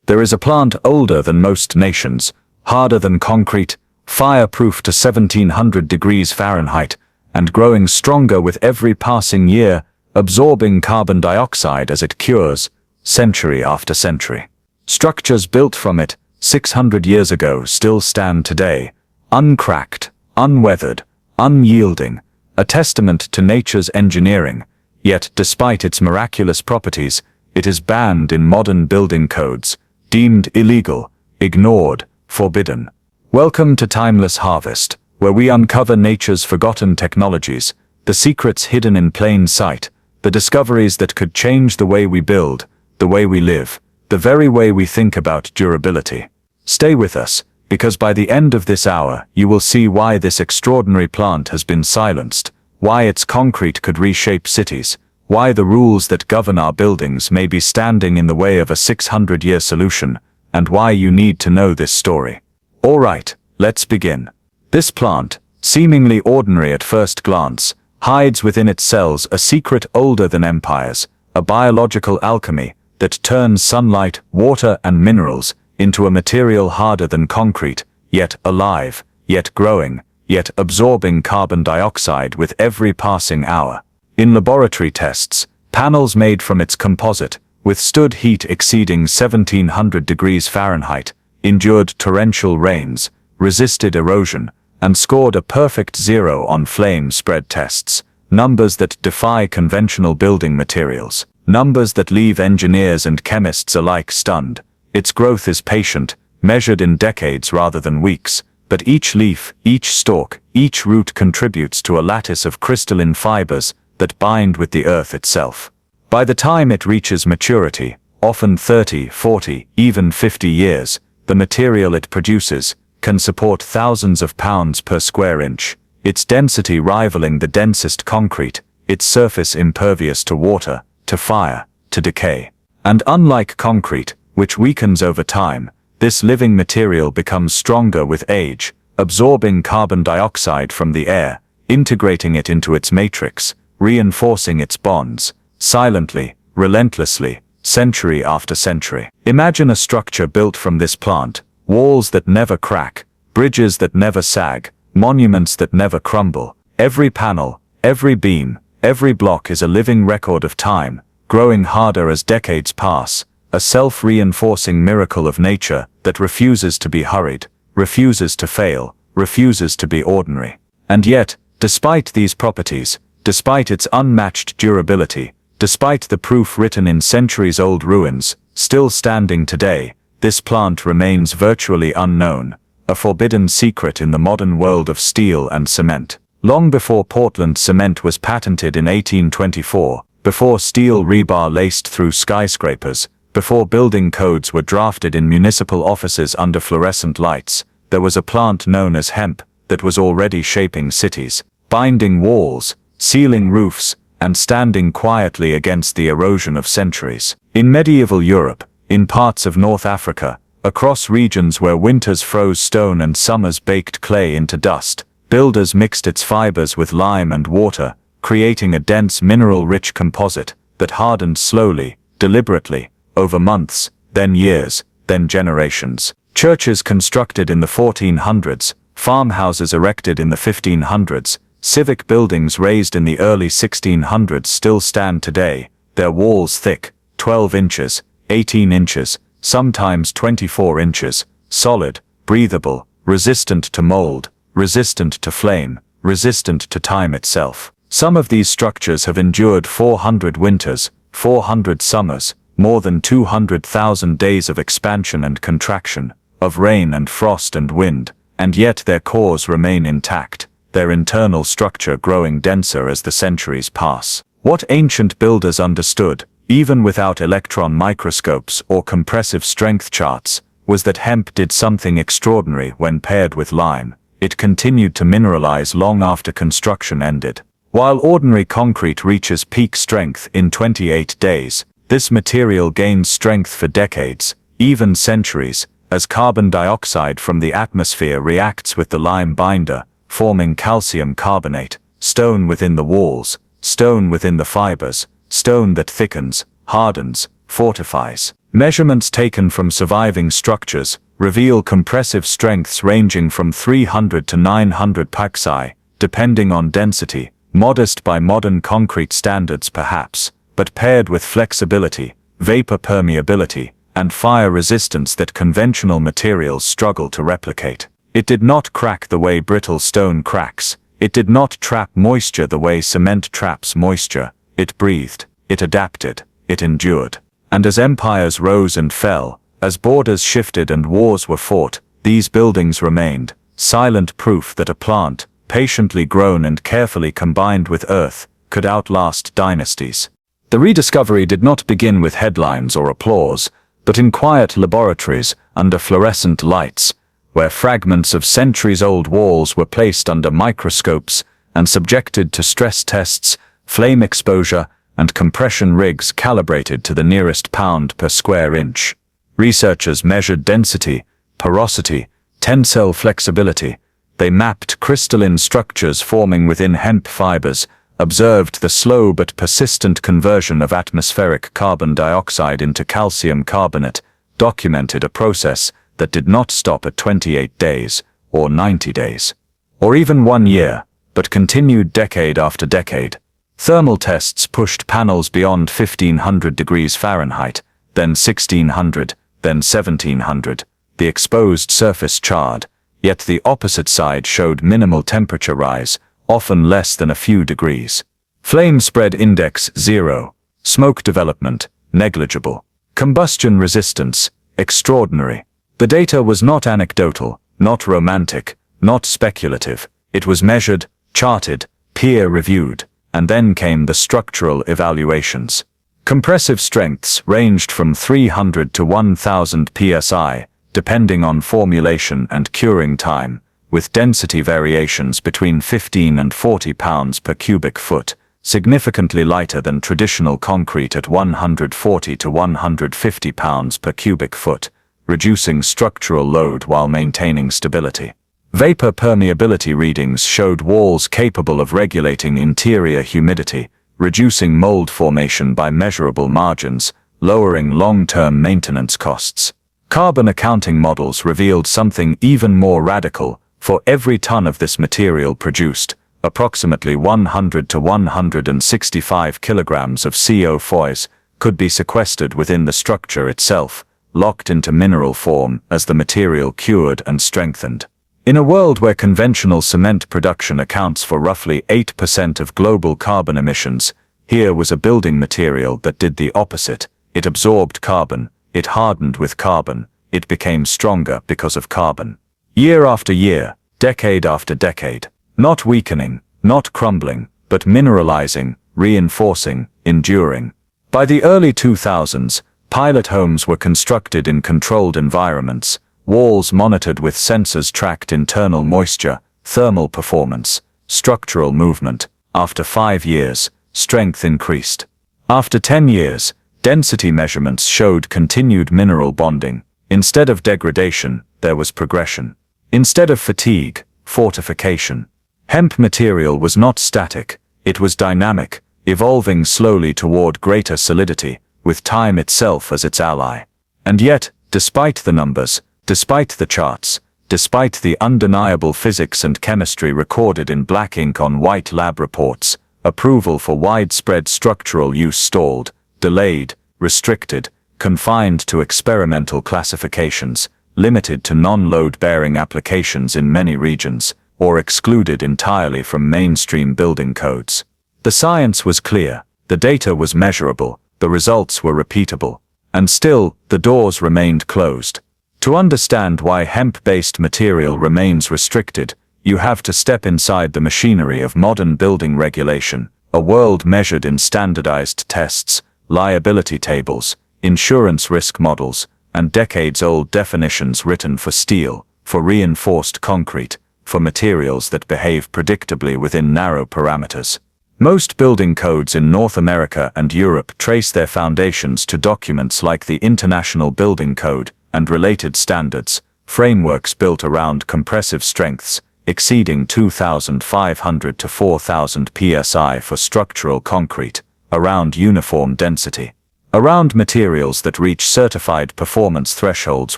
There is a plant older than most nations, harder than concrete, fireproof to 1700 degrees Fahrenheit, and growing stronger with every passing year, absorbing carbon dioxide as it cures, century after century. Structures built from it 600 years ago still stand today, uncracked, unweathered, unyielding, a testament to nature's engineering, yet despite its miraculous properties, it is banned in modern building codes, deemed illegal, ignored, forbidden. Welcome to Timeless Harvest, where we uncover nature's forgotten technologies, the secrets hidden in plain sight, the discoveries that could change the way we build, the way we live, the very way we think about durability. Stay with us, because by the end of this hour you will see why this extraordinary plant has been silenced, why its concrete could reshape cities, why the rules that govern our buildings may be standing in the way of a 600-year solution, and why you need to know this story. Alright, let's begin. This plant, seemingly ordinary at first glance, hides within its cells a secret older than empires, a biological alchemy that turns sunlight, water and minerals into a material harder than concrete, yet alive, yet growing, yet absorbing carbon dioxide with every passing hour. In laboratory tests, panels made from its composite withstood heat exceeding 1700 degrees Fahrenheit, endured torrential rains, resisted erosion, and scored a perfect 0 on flame spread tests, numbers that defy conventional building materials, numbers that leave engineers and chemists alike stunned. Its growth is patient, measured in decades rather than weeks, but each leaf, each stalk, each root contributes to a lattice of crystalline fibers that bind with the earth itself. By the time it reaches maturity, often 30, 40, even 50 years, the material it produces can support thousands of pounds per square inch, its density rivaling the densest concrete, its surface impervious to water, to fire, to decay. And unlike concrete, which weakens over time, this living material becomes stronger with age, absorbing carbon dioxide from the air, integrating it into its matrix, reinforcing its bonds, silently, relentlessly, century after century. Imagine a structure built from this plant, walls that never crack, bridges that never sag, monuments that never crumble. Every panel, every beam, every block is a living record of time, growing harder as decades pass, a self-reinforcing miracle of nature that refuses to be hurried, refuses to fail, refuses to be ordinary. And yet, despite these properties, despite its unmatched durability, despite the proof written in centuries-old ruins, still standing today, this plant remains virtually unknown, a forbidden secret in the modern world of steel and cement. Long before Portland cement was patented in 1824, before steel rebar laced through skyscrapers, before building codes were drafted in municipal offices under fluorescent lights, there was a plant known as hemp that was already shaping cities, binding walls, sealing roofs, and standing quietly against the erosion of centuries. In medieval Europe, in parts of North Africa, across regions where winters froze stone and summers baked clay into dust, builders mixed its fibers with lime and water, creating a dense mineral-rich composite that hardened slowly, deliberately, over months, then years, then generations. Churches constructed in the 1400s, farmhouses erected in the 1500s, civic buildings raised in the early 1600s still stand today, their walls thick, 12 inches, 18 inches, sometimes 24 inches, solid, breathable, resistant to mold, resistant to flame, resistant to time itself. Some of these structures have endured 400 winters, 400 summers, more than 200,000 days of expansion and contraction, of rain and frost and wind, and yet their cores remain intact, their internal structure growing denser as the centuries pass. What ancient builders understood, even without electron microscopes or compressive strength charts, was that hemp did something extraordinary when paired with lime. It continued to mineralize long after construction ended. While ordinary concrete reaches peak strength in 28 days, this material gains strength for decades, even centuries, as carbon dioxide from the atmosphere reacts with the lime binder, forming calcium carbonate, stone within the walls, stone within the fibers, stone that thickens, hardens, fortifies. Measurements taken from surviving structures reveal compressive strengths ranging from 300 to 900 psi, depending on density, modest by modern concrete standards perhaps, but paired with flexibility, vapor permeability, and fire resistance that conventional materials struggle to replicate. It did not crack the way brittle stone cracks. It did not trap moisture the way cement traps moisture. It breathed, it adapted, it endured. And as empires rose and fell, as borders shifted and wars were fought, these buildings remained, silent proof that a plant, patiently grown and carefully combined with earth, could outlast dynasties. The rediscovery did not begin with headlines or applause, but in quiet laboratories under fluorescent lights, where fragments of centuries-old walls were placed under microscopes and subjected to stress tests, flame exposure, and compression rigs calibrated to the nearest pound per square inch. Researchers measured density, porosity, tensile flexibility. They mapped crystalline structures forming within hemp fibers, observed the slow but persistent conversion of atmospheric carbon dioxide into calcium carbonate, documented a process that did not stop at 28 days, or 90 days, or even 1 year, but continued decade after decade. Thermal tests pushed panels beyond 1500 degrees Fahrenheit, then 1600, then 1700. The exposed surface charred, yet the opposite side showed minimal temperature rise, often less than a few degrees. Flame spread index 0. Smoke development, negligible. Combustion resistance, extraordinary. The data was not anecdotal, not romantic, not speculative. It was measured, charted, peer-reviewed. And then came the structural evaluations. Compressive strengths ranged from 300 to 1000 psi, depending on formulation and curing time, with density variations between 15 and 40 pounds per cubic foot, significantly lighter than traditional concrete at 140 to 150 pounds per cubic foot, reducing structural load while maintaining stability. Vapor permeability readings showed walls capable of regulating interior humidity, reducing mold formation by measurable margins, lowering long-term maintenance costs. Carbon accounting models revealed something even more radical. For every ton of this material produced, approximately 100 to 165 kilograms of CO2 could be sequestered within the structure itself, locked into mineral form as the material cured and strengthened. In a world where conventional cement production accounts for roughly 8% of global carbon emissions, here was a building material that did the opposite. It absorbed carbon, it hardened with carbon, it became stronger because of carbon. Year after year, decade after decade, not weakening, not crumbling, but mineralizing, reinforcing, enduring. By the early 2000s, pilot homes were constructed in controlled environments. Walls monitored with sensors tracked internal moisture, thermal performance, structural movement. After 5 years, strength increased. After 10 years, density measurements showed continued mineral bonding. Instead of degradation, there was progression. Instead of fatigue, fortification. Hemp material was not static, it was dynamic, evolving slowly toward greater solidity, with time itself as its ally. And yet, despite the numbers, despite the charts, despite the undeniable physics and chemistry recorded in black ink on white lab reports, approval for widespread structural use stalled, delayed, restricted, confined to experimental classifications, limited to non-load-bearing applications in many regions, or excluded entirely from mainstream building codes. The science was clear, the data was measurable, the results were repeatable, and still, the doors remained closed. To understand why hemp-based material remains restricted, you have to step inside the machinery of modern building regulation, a world measured in standardized tests, liability tables, insurance risk models, and decades-old definitions written for steel, for reinforced concrete, for materials that behave predictably within narrow parameters. Most building codes in North America and Europe trace their foundations to documents like the International Building Code and related standards, frameworks built around compressive strengths, exceeding 2,500 to 4,000 psi for structural concrete, around uniform density. around materials that reach certified performance thresholds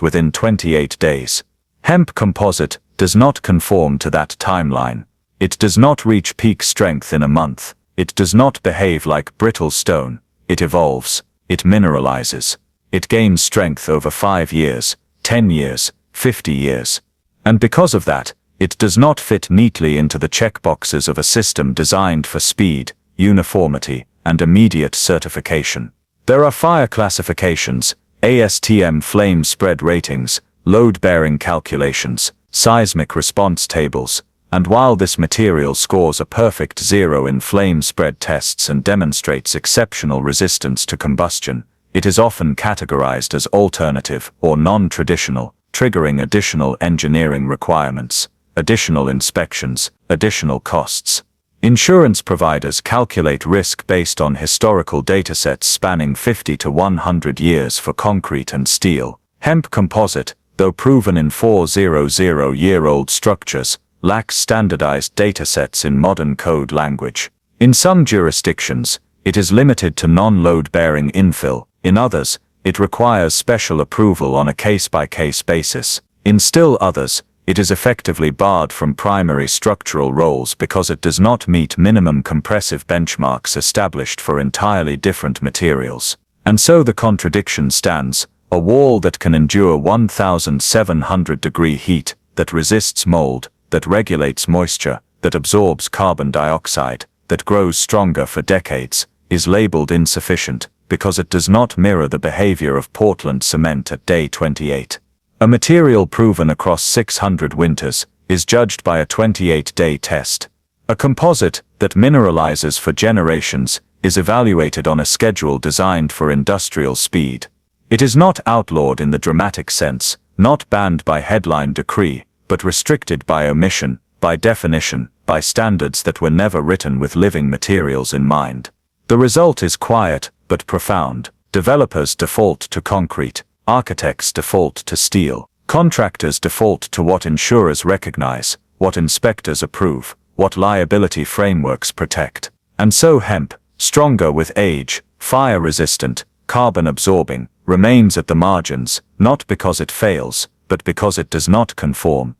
within 28 days. Hemp composite does not conform to that timeline. It does not reach peak strength in a month. It does not behave like brittle stone. It evolves. It mineralizes. It gains strength over 5 years, 10 years, 50 years. And because of that, it does not fit neatly into the checkboxes of a system designed for speed, uniformity, and immediate certification. There are fire classifications, ASTM flame spread ratings, load-bearing calculations, seismic response tables, and while this material scores a perfect 0 in flame spread tests and demonstrates exceptional resistance to combustion, it is often categorized as alternative or non-traditional, triggering additional engineering requirements, additional inspections, additional costs. Insurance providers calculate risk based on historical datasets spanning 50 to 100 years for concrete and steel. Hemp composite, though proven in 400-year-old structures, lacks standardized datasets in modern code language. In some jurisdictions, it is limited to non-load-bearing infill. In others, it requires special approval on a case-by-case basis. In still others, it is effectively barred from primary structural roles because it does not meet minimum compressive benchmarks established for entirely different materials. And so the contradiction stands: a wall that can endure 1,700-degree heat, that resists mold, that regulates moisture, that absorbs carbon dioxide, that grows stronger for decades, is labeled insufficient because it does not mirror the behavior of Portland cement at day 28. A material proven across 600 winters is judged by a 28-day test. A composite that mineralizes for generations is evaluated on a schedule designed for industrial speed. It is not outlawed in the dramatic sense, not banned by headline decree, but restricted by omission, by definition, by standards that were never written with living materials in mind. The result is quiet, but profound. Developers default to concrete. Architects default to steel. Contractors default to what insurers recognize, what inspectors approve, what liability frameworks protect. And so hemp, stronger with age, fire-resistant, carbon-absorbing, remains at the margins, not because it fails, but because it does not conform.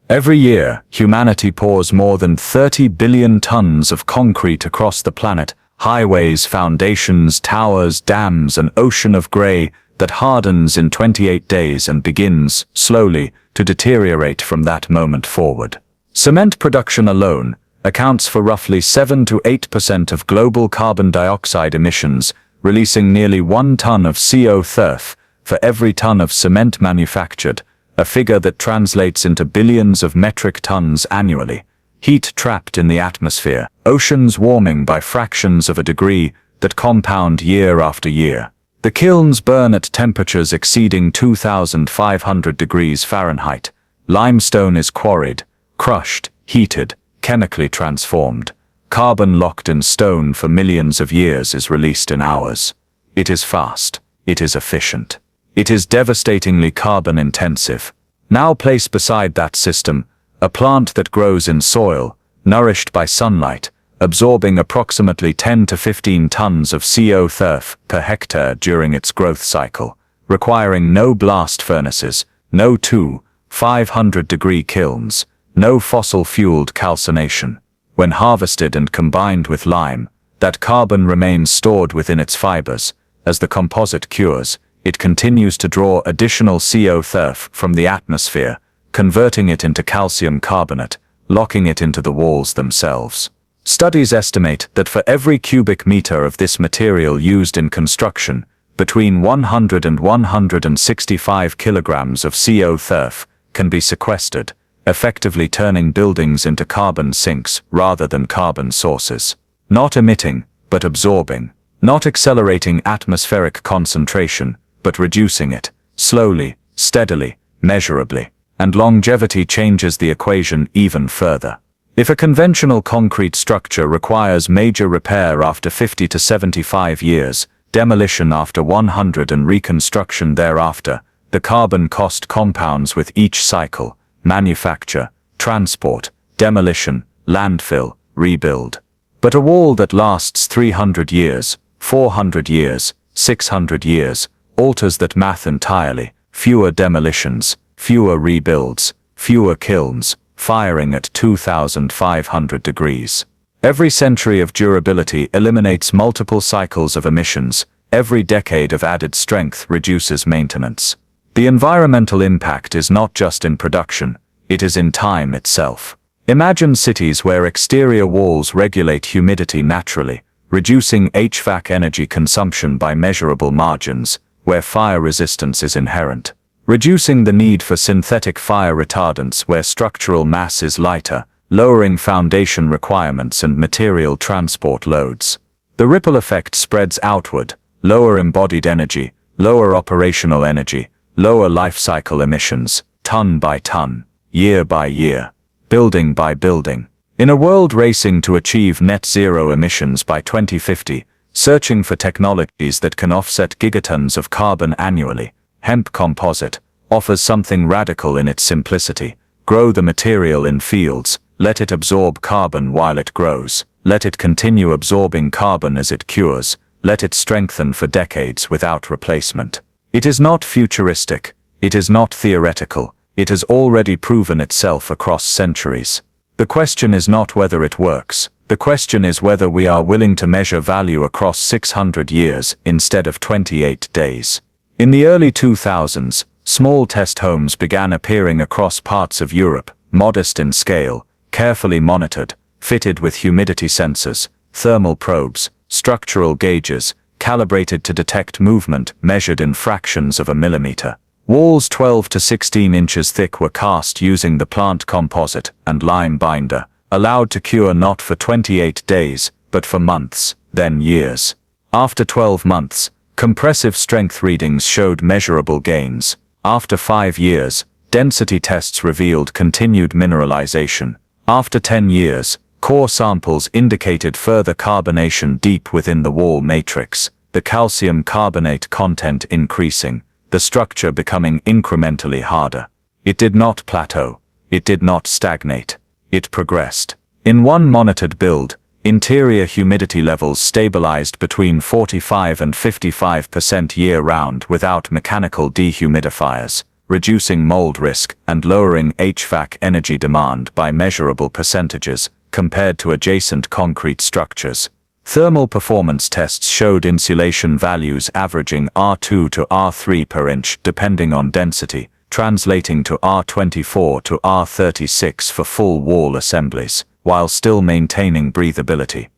Every year, humanity pours more than 30 billion tons of concrete across the planet, highways, foundations, towers, dams, an ocean of gray that hardens in 28 days and begins, slowly, to deteriorate from that moment forward. Cement production alone accounts for roughly 7 to 8% of global carbon dioxide emissions, releasing nearly 1 ton of CO2 for every ton of cement manufactured, a figure that translates into billions of metric tons annually. Heat trapped in the atmosphere, oceans warming by fractions of a degree that compound year after year. The kilns burn at temperatures exceeding 2,500 degrees Fahrenheit. Limestone is quarried, crushed, heated, chemically transformed. Carbon locked in stone for millions of years is released in hours. It is fast. It is efficient. It is devastatingly carbon intensive. Now place beside that system a plant that grows in soil, nourished by sunlight, absorbing approximately 10 to 15 tons of CO2 per hectare during its growth cycle, requiring no blast furnaces, no 500-degree kilns, no fossil-fueled calcination. When harvested and combined with lime, that carbon remains stored within its fibers. As the composite cures, it continues to draw additional CO2 from the atmosphere, converting it into calcium carbonate, locking it into the walls themselves. Studies estimate that for every cubic meter of this material used in construction, between 100 and 165 kilograms of CO2 can be sequestered, effectively turning buildings into carbon sinks rather than carbon sources. Not emitting, but absorbing. Not accelerating atmospheric concentration, but reducing it, slowly, steadily, measurably. And longevity changes the equation even further. If a conventional concrete structure requires major repair after 50 to 75 years, demolition after 100 and reconstruction thereafter, the carbon cost compounds with each cycle: manufacture, transport, demolition, landfill, rebuild. But a wall that lasts 300 years, 400 years, 600 years, alters that math entirely, fewer demolitions, fewer rebuilds, fewer kilns, firing at 2,500 degrees. Every century of durability eliminates multiple cycles of emissions. Every decade of added strength reduces maintenance. The environmental impact is not just in production, it is in time itself. Imagine cities where exterior walls regulate humidity naturally, reducing HVAC energy consumption by measurable margins, where fire resistance is inherent. Reducing the need for synthetic fire retardants where structural mass is lighter, lowering foundation requirements and material transport loads. The ripple effect spreads outward, lower embodied energy, lower operational energy, lower life cycle emissions, ton by ton, year by year, building by building. In a world racing to achieve net zero emissions by 2050, searching for technologies that can offset gigatons of carbon annually, hemp composite offers something radical in its simplicity. Grow the material in fields, let it absorb carbon while it grows, let it continue absorbing carbon as it cures, let it strengthen for decades without replacement. It is not futuristic, it is not theoretical, it has already proven itself across centuries. The question is not whether it works, the question is whether we are willing to measure value across 600 years instead of 28 days. In the early 2000s, small test homes began appearing across parts of Europe, modest in scale, carefully monitored, fitted with humidity sensors, thermal probes, structural gauges, calibrated to detect movement measured in fractions of a millimeter. Walls 12 to 16 inches thick were cast using the plant composite and lime binder, allowed to cure not for 28 days, but for months, then years. After 12 months, compressive strength readings showed measurable gains. After 5 years, density tests revealed continued mineralization. After 10 years, core samples indicated further carbonation deep within the wall matrix, the calcium carbonate content increasing, the structure becoming incrementally harder. It did not plateau. It did not stagnate. It progressed. In one monitored build, interior humidity levels stabilized between 45 and 55% year-round without mechanical dehumidifiers, reducing mold risk and lowering HVAC energy demand by measurable percentages compared to adjacent concrete structures. Thermal performance tests showed insulation values averaging R2 to R3 per inch depending on density, translating to R24 to R36 for full wall assemblies, while still maintaining breathability.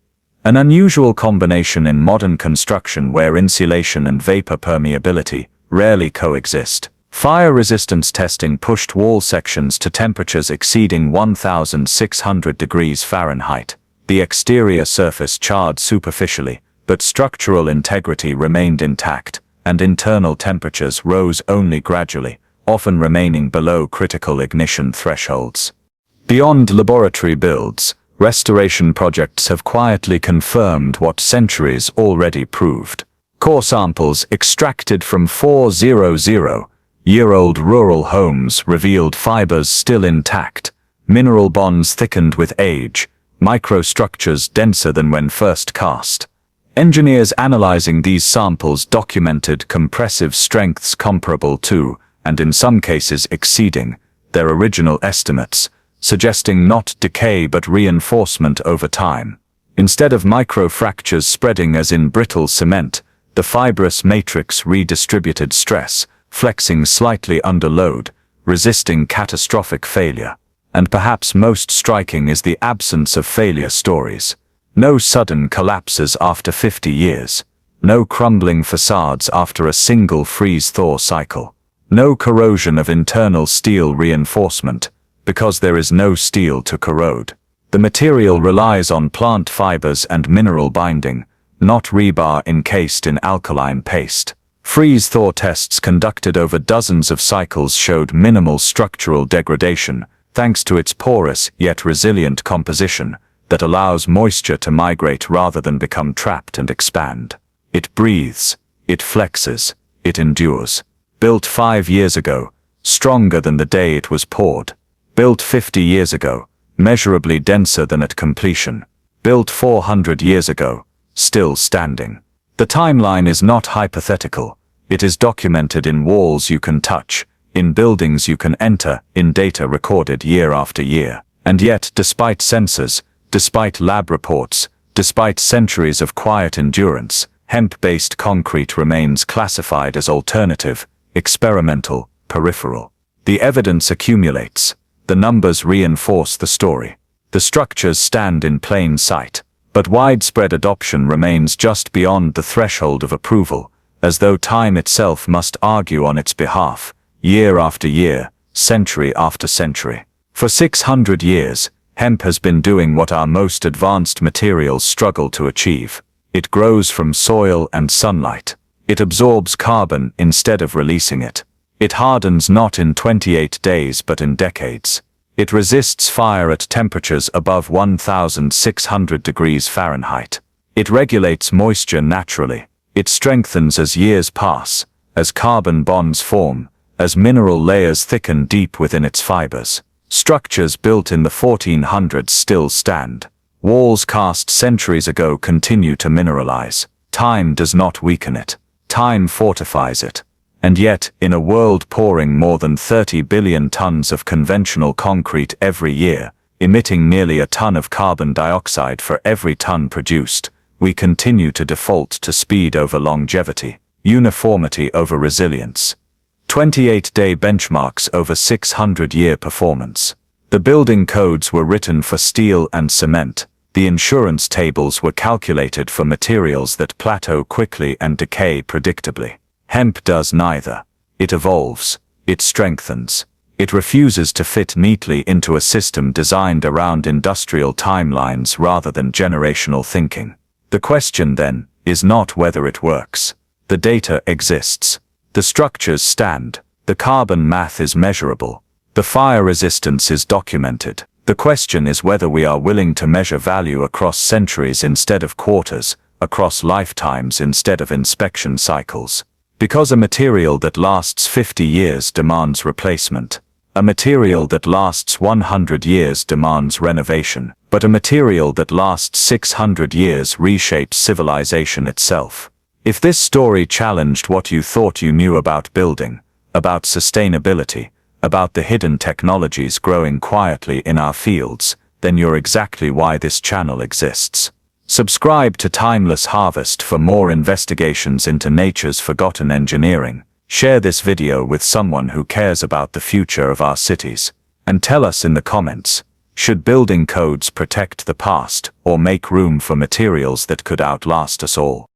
An unusual combination in modern construction where insulation and vapor permeability rarely coexist. Fire resistance testing pushed wall sections to temperatures exceeding 1,600 degrees Fahrenheit. The exterior surface charred superficially, but structural integrity remained intact, and internal temperatures rose only gradually, often remaining below critical ignition thresholds. Beyond laboratory builds, restoration projects have quietly confirmed what centuries already proved. Core samples extracted from 400-year-old rural homes revealed fibers still intact, mineral bonds thickened with age, microstructures denser than when first cast. Engineers analyzing these samples documented compressive strengths comparable to, and in some cases exceeding, their original estimates, suggesting not decay but reinforcement over time. Instead of microfractures spreading as in brittle cement, the fibrous matrix redistributed stress, flexing slightly under load, resisting catastrophic failure. And perhaps most striking is the absence of failure stories. No sudden collapses after 50 years. No crumbling facades after a single freeze-thaw cycle. No corrosion of internal steel reinforcement, because there is no steel to corrode. The material relies on plant fibers and mineral binding, not rebar encased in alkaline paste. Freeze-thaw tests conducted over dozens of cycles showed minimal structural degradation, thanks to its porous yet resilient composition that allows moisture to migrate rather than become trapped and expand. It breathes, it flexes, it endures. Built 5 years ago, stronger than the day it was poured. Built 50 years ago, measurably denser than at completion. Built 400 years ago, still standing. The timeline is not hypothetical. It is documented in walls you can touch, in buildings you can enter, in data recorded year after year. And yet, despite sensors, despite lab reports, despite centuries of quiet endurance, hemp-based concrete remains classified as alternative, experimental, peripheral. The evidence accumulates. The numbers reinforce the story. The structures stand in plain sight. But widespread adoption remains just beyond the threshold of approval, as though time itself must argue on its behalf, year after year, century after century. For 600 years, hemp has been doing what our most advanced materials struggle to achieve. It grows from soil and sunlight. It absorbs carbon instead of releasing it. It hardens not in 28 days but in decades. It resists fire at temperatures above 1,600 degrees Fahrenheit. It regulates moisture naturally. It strengthens as years pass, as carbon bonds form, as mineral layers thicken deep within its fibers. Structures built in the 1400s still stand. Walls cast centuries ago continue to mineralize. Time does not weaken it. Time fortifies it. And yet, in a world pouring more than 30 billion tons of conventional concrete every year, emitting nearly a ton of carbon dioxide for every ton produced, we continue to default to speed over longevity, uniformity over resilience. 28-day benchmarks over 600-year performance. The building codes were written for steel and cement. The insurance tables were calculated for materials that plateau quickly and decay predictably. Hemp does neither. It evolves. It strengthens. It refuses to fit neatly into a system designed around industrial timelines rather than generational thinking. The question, then, is not whether it works. The data exists. The structures stand. The carbon math is measurable. The fire resistance is documented. The question is whether we are willing to measure value across centuries instead of quarters, across lifetimes instead of inspection cycles. Because a material that lasts 50 years demands replacement. A material that lasts 100 years demands renovation. But a material that lasts 600 years reshapes civilization itself. If this story challenged what you thought you knew about building, about sustainability, about the hidden technologies growing quietly in our fields, then you're exactly why this channel exists. Subscribe to Timeless Harvest for more investigations into nature's forgotten engineering. Share this video with someone who cares about the future of our cities. And tell us in the comments, should building codes protect the past or make room for materials that could outlast us all?